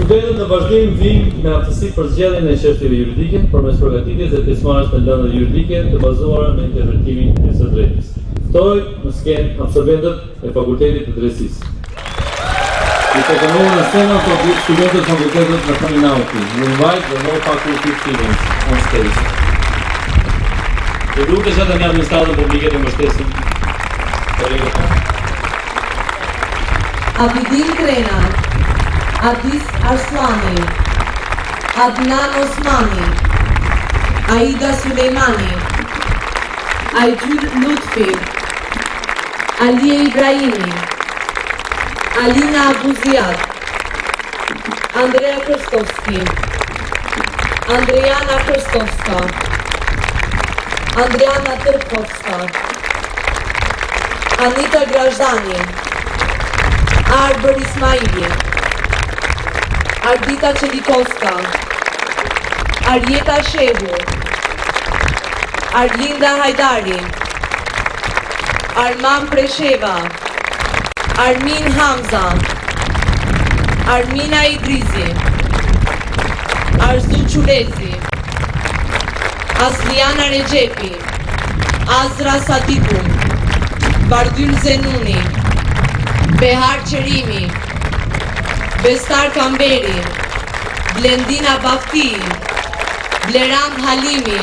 Studentët në vazhdim vijnë me aftësi për zgjedhjen e çështjeve juridike përmes përgatitjes dhe pjesëmarrjes në lëndë juridike të bazuara në interpretimin e së drejtës. Ftoj në skenë absolventët e Fakultetit të Drejtësisë. I përkënuar në skenë studentët e Fakultetit në Faninauti. We invite the law faculty students on stage. Të duke që të një administratën publike të mbështesin kolegët. Abidin Krena, Adis Arslani, Adnan Osmani, Aida Sulejmani, Ajgjur Lutfi, Alia Ibrahimi, Alina Abuziat, Andrea Krstovski, Andriana Krstovska, Andriana Tërkovska, Anita Grazdani, Arbër Ismaili, Ardita Qelikovska, Arjeta Shehu, Arlinda Hajdari, Arman Presheva, Armin Hamza, Armina Idrizi, Arzu Qulezi, Asliana Rejepi, Azra Sadiku, Bardhyl Zenuni, Behar Qerimi, Bestar Kamberi, Blendina Bafti, Bleran Halimi,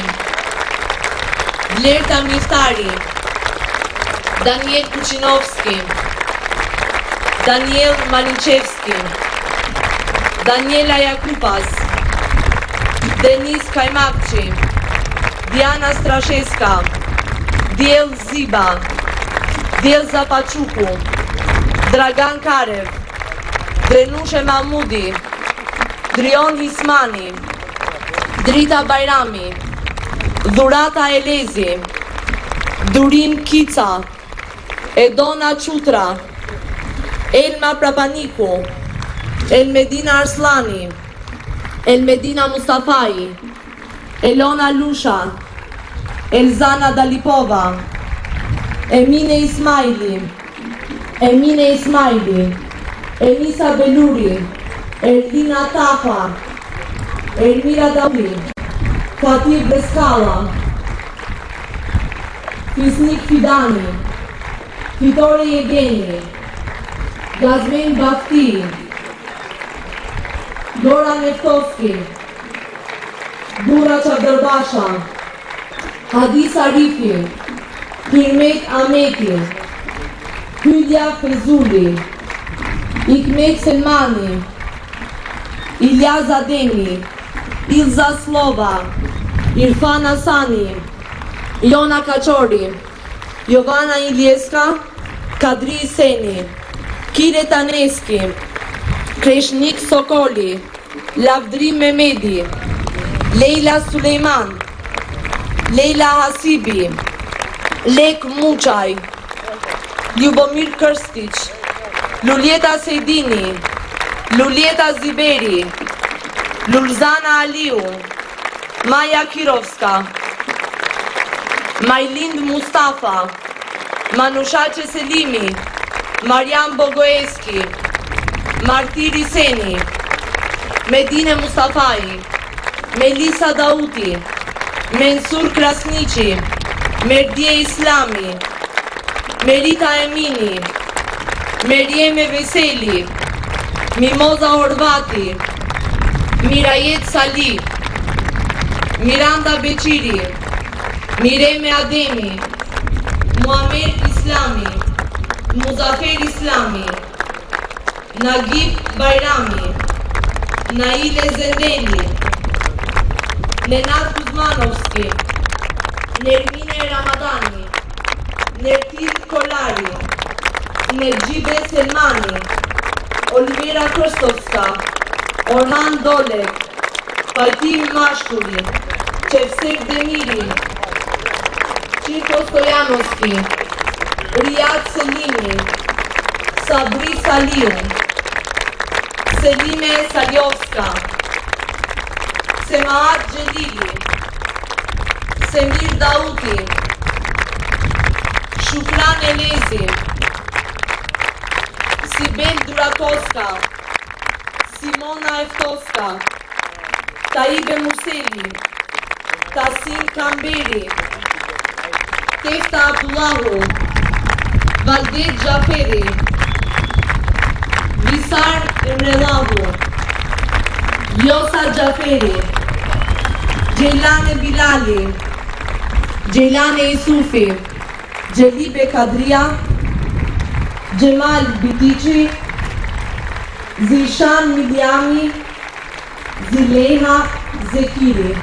Blerta Miftari, Daniel Kuchinovski, Daniel Manichevski, Daniela Jakupas, Denis Kajmakci, Diana Strasheska, Diel Ziba, Diel Zapachuku, Dragan Karev, Drenushe Mahmudi, Drion Hismani, Drita Bajrami, Dhurata Elezi, Durim Kica, Edona Qutra, Elma Prapaniku, Elmedina Arslani, Elmedina Mustafai, Elona Lusha, Elzana Dalipova, Emine Ismaili, Enisa Beluri, Erdina Tafa, Elmira Davi, Fatih Beskala, Fisnik Fidani, Fitore Jegeni, Gazmin Bafti, Dora Neftovski, Dura Çavdarbasha, Hadis Arifi, Hirmet Ahmeti, Hülya Fezuli, Hikmet Selmani, İlyas Ademi, Ilza Slova, Irfan Asani, Ilona Kaçori, Jovana Iljeska, Kadri Seni, Kire Taneski, Kreshnik Sokoli, Lavdri Mehmedi, Leila Sulejman, Leila Hasibi, Lek Muçaj, Ljubomir Krstic, Luljeta Sejdini, Luljeta Ziberi, Lulzana Aliu, Maja Kirovska, Majlind Mustafa, Manushache Selimi, Mariam Bogoeski, Martiri Seni, Medine Mustafai, Melisa Dauti, Mensur Krasniqi, Merdje Islami, Merita Emini, Merjeme Veseli, Mimoza Horvati, Mirajet Sali, Miranda Beqiri, Mireme Ademi, Muamer Islami, Muzafer Islami, Nagib Bajrami, Naile Zendeli, Nenad Kuzmanovski, Nermine Ramadani, Nertit Kolari, Nergjibe Selmani, Olivera Krstovska, Orhan Dolek, Fatim Mashkuri, Çevser Demiri, Çiko Stojanovski, Riyad Selimi, Sabri Saliu, Selime Saljovska, Semaat Gjelili, Semir Dauti, Shukran Elezi, Sibel Durakovska, Simona Eftowska, Taibe Museli, Tasin Kamberi, Tefta Abdullahu, Valdet Gjaferi, Visar Emrelahu, Josa Gjaferi, Gjejlane Bilali, Gjejlane Isufi, Gjelibe Kadria, Gjemal Bidici, Zishan Miljami, Zileha Zekiri.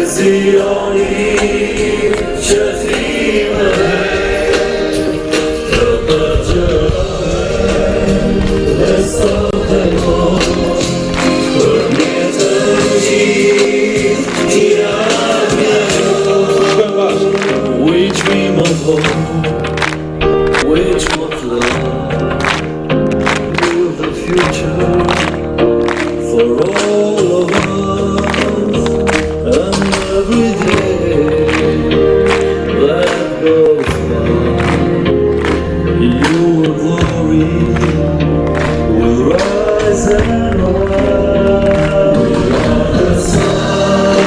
Vizioni që thime të përgjërë dhe sot e mos për mjetë gjithë tja which dream of hope, which of love will the future for all of us. Every day that goes by, your glory will rise and rise. We are the sun,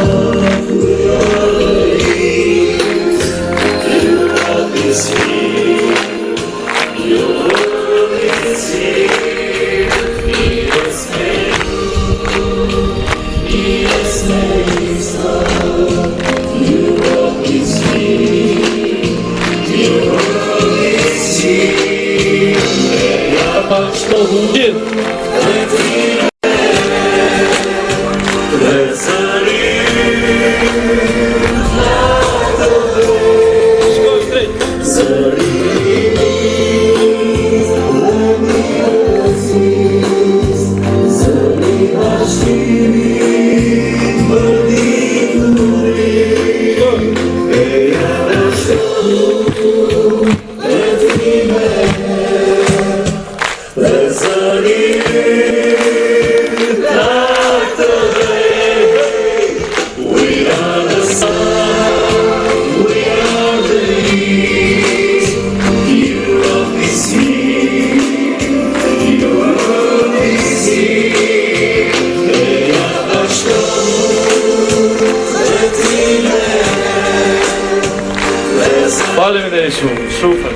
we are the leaves, you are this here, your word is here, yes, yes, Çto hundin? Shkoj shumë.